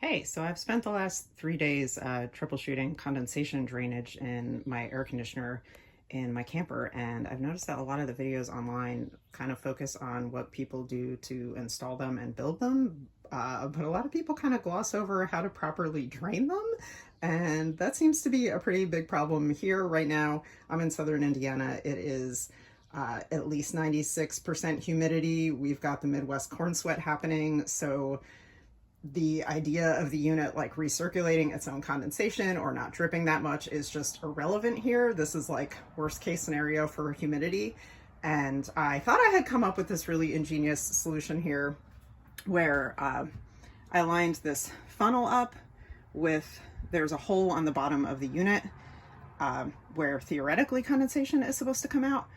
Hey, so I've spent the last 3 days troubleshooting condensation drainage in my air conditioner in my camper, and I've noticed that a lot of the videos online kind of focus on what people do to install them and build them, but a lot of people kind of gloss over how to properly drain them, and that seems to be a pretty big problem here right now. I'm in southern Indiana. It is at least 96% humidity. We've got the Midwest corn sweat happening, so the idea of the unit like recirculating its own condensation or not dripping that much is just irrelevant here. This is like worst case scenario for humidity. And I thought I had come up with this really ingenious solution here where I lined this funnel up with, there's a hole on the bottom of the unit where theoretically condensation is supposed to come out.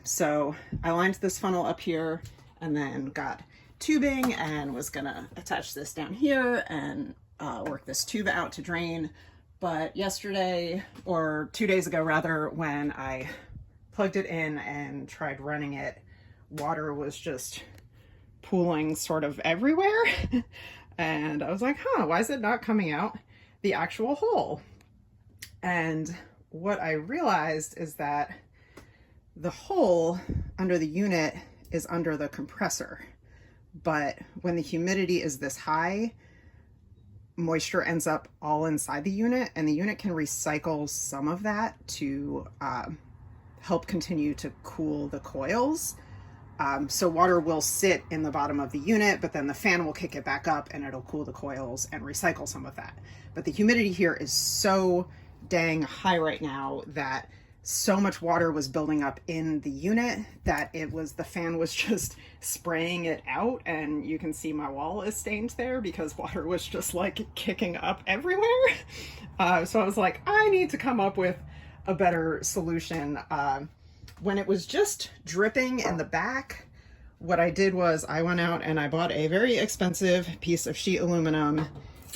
So I lined this funnel up here and then got tubing and was gonna attach this down here and work this tube out to drain. But yesterday, or 2 days ago rather, when I plugged it in and tried running it, water was just pooling sort of everywhere. And I was like, why is it not coming out the actual hole? And what I realized is that the hole under the unit is under the compressor. But when the humidity is this high, moisture ends up all inside the unit, and the unit can recycle some of that to help continue to cool the coils. So water will sit in the bottom of the unit, but then the fan will kick it back up and it'll cool the coils and recycle some of that. But the humidity here is so dang high right now that so much water was building up in the unit that the fan was just spraying it out, and you can see my wall is stained there because water was just like kicking up everywhere. So I was like, I need to come up with a better solution. When it was just dripping in the back, what I did was I went out and I bought a very expensive piece of sheet aluminum,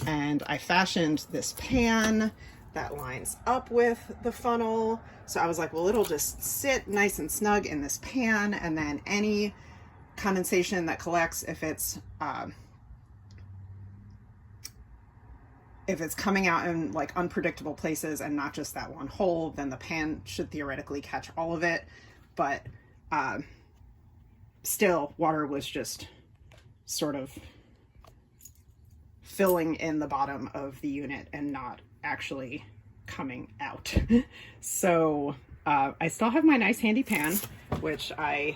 and I fashioned this pan that lines up with the funnel. So I was like, well, it'll just sit nice and snug in this pan, and then any condensation that collects, if it's coming out in like unpredictable places and not just that one hole, then the pan should theoretically catch all of it. But still, water was just sort of filling in the bottom of the unit and not actually coming out. So I still have my nice handy pan, which I'm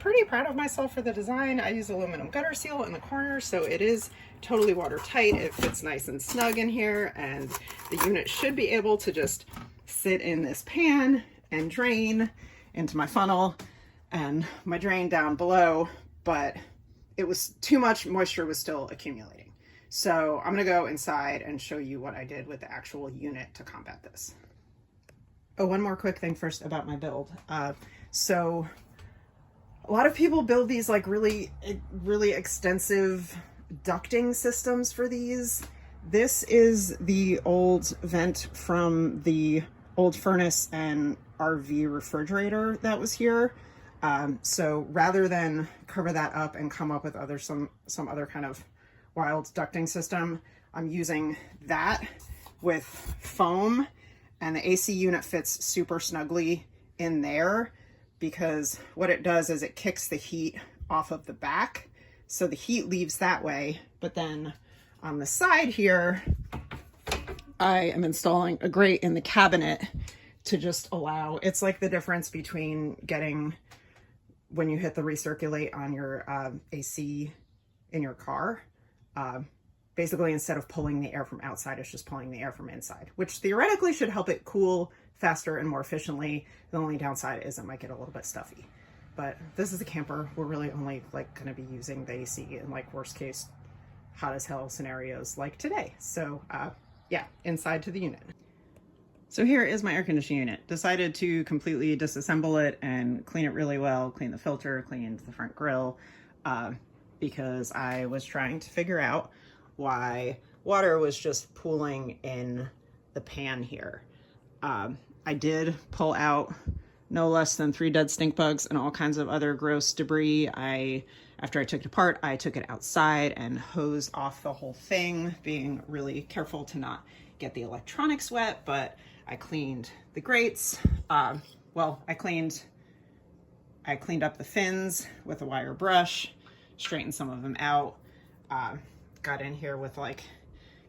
pretty proud of myself for the design. I use aluminum gutter seal in the corner, so it is totally watertight. It fits nice and snug in here, and the unit should be able to just sit in this pan and drain into my funnel and my drain down below, but it was too much moisture was still accumulating. So I'm gonna go inside and show you what I did with the actual unit to combat this. Oh, one more quick thing first about my build. So a lot of people build these like really extensive ducting systems for these. This is the old vent from the old furnace and RV refrigerator that was here. So rather than cover that up and come up with some other kind of wild ducting system, I'm using that with foam, and the AC unit fits super snugly in there because what it does is it kicks the heat off of the back, so the heat leaves that way. But then on the side here, I am installing a grate in the cabinet to just allow, it's like the difference between getting, when you hit the recirculate on your AC in your car, basically instead of pulling the air from outside, it's just pulling the air from inside, which theoretically should help it cool faster and more efficiently. The only downside is it might get a little bit stuffy. But this is a camper. We're really only like going to be using the AC in like worst case hot as hell scenarios like today. So yeah, inside to the unit. So here is my air conditioning unit. Decided to completely disassemble it and clean it really well, clean the filter, clean the front grill, because I was trying to figure out why water was just pooling in the pan here. I did pull out no less than 3 dead stink bugs and all kinds of other gross debris. I after I took it apart, I took it outside and hosed off the whole thing, being really careful to not get the electronics wet, but I cleaned the grates. Well, I cleaned up the fins with a wire brush, straightened some of them out, got in here with like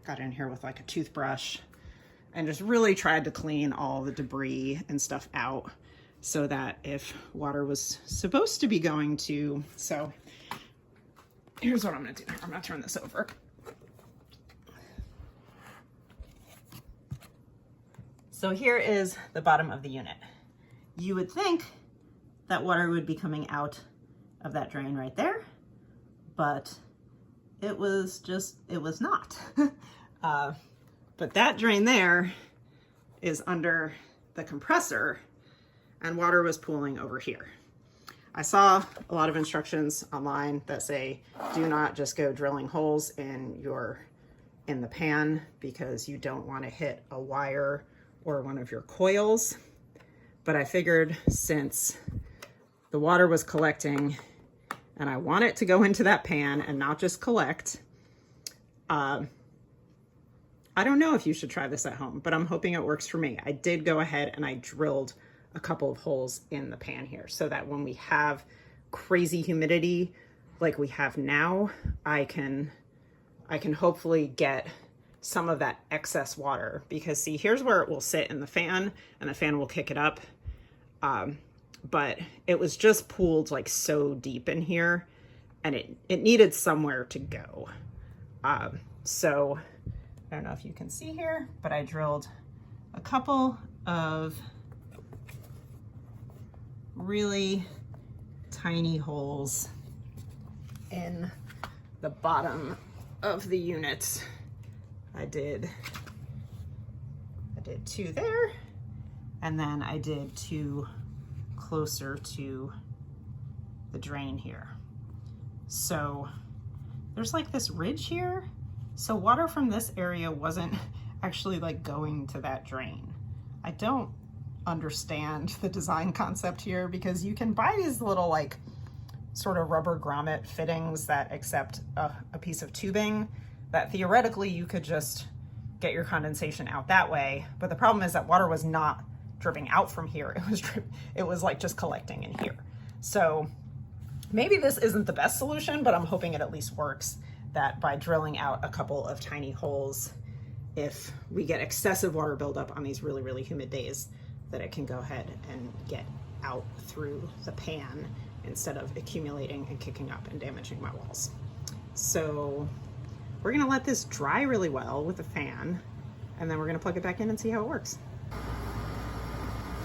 a toothbrush, and just really tried to clean all the debris and stuff out so that if water was supposed to be going to, so here's what I'm gonna do. I'm gonna turn this over. So here is the bottom of the unit. You would think that water would be coming out of that drain right there, but it was not. But that drain there is under the compressor, and water was pooling over here. I saw a lot of instructions online that say, do not just go drilling holes in the pan because you don't want to hit a wire or one of your coils. But I figured since the water was collecting and I want it to go into that pan and not just collect, I don't know if you should try this at home, but I'm hoping it works for me. I did go ahead and I drilled a couple of holes in the pan here so that when we have crazy humidity like we have now, I can hopefully get some of that excess water, because see, here's where it will sit in the fan and the fan will kick it up. But it was just pooled like so deep in here and it needed somewhere to go. So I don't know if you can see here, but I drilled a couple of really tiny holes in the bottom of the unit. I did 2 there, and then I did 2 closer to the drain here. So there's like this ridge here. So water from this area wasn't actually like going to that drain. I don't understand the design concept here, because you can buy these little like sort of rubber grommet fittings that accept a piece of tubing that theoretically you could just get your condensation out that way. But the problem is that water was not dripping out from here. It was like just collecting in here. So maybe this isn't the best solution, but I'm hoping it at least works, that by drilling out a couple of tiny holes, if we get excessive water buildup on these really, really humid days, that it can go ahead and get out through the pan instead of accumulating and kicking up and damaging my walls. So we're gonna let this dry really well with the fan, and then we're gonna plug it back in and see how it works.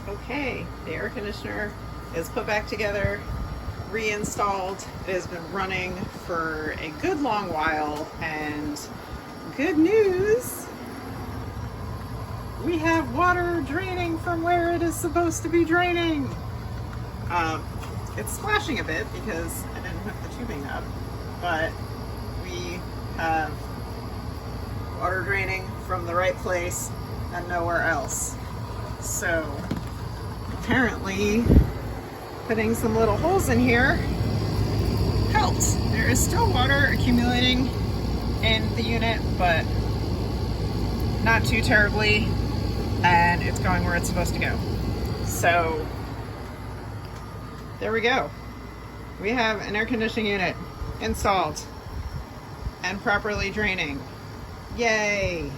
Okay, the air conditioner is put back together, reinstalled. It has been running for a good long while, and good news, we have water draining from where it is supposed to be draining. It's splashing a bit because I didn't hook the tubing up, but we have water draining from the right place and nowhere else. So apparently putting some little holes in here helped. There is still water accumulating in the unit, but not too terribly, and it's going where it's supposed to go. So there we go. We have an air conditioning unit installed and properly draining. Yay!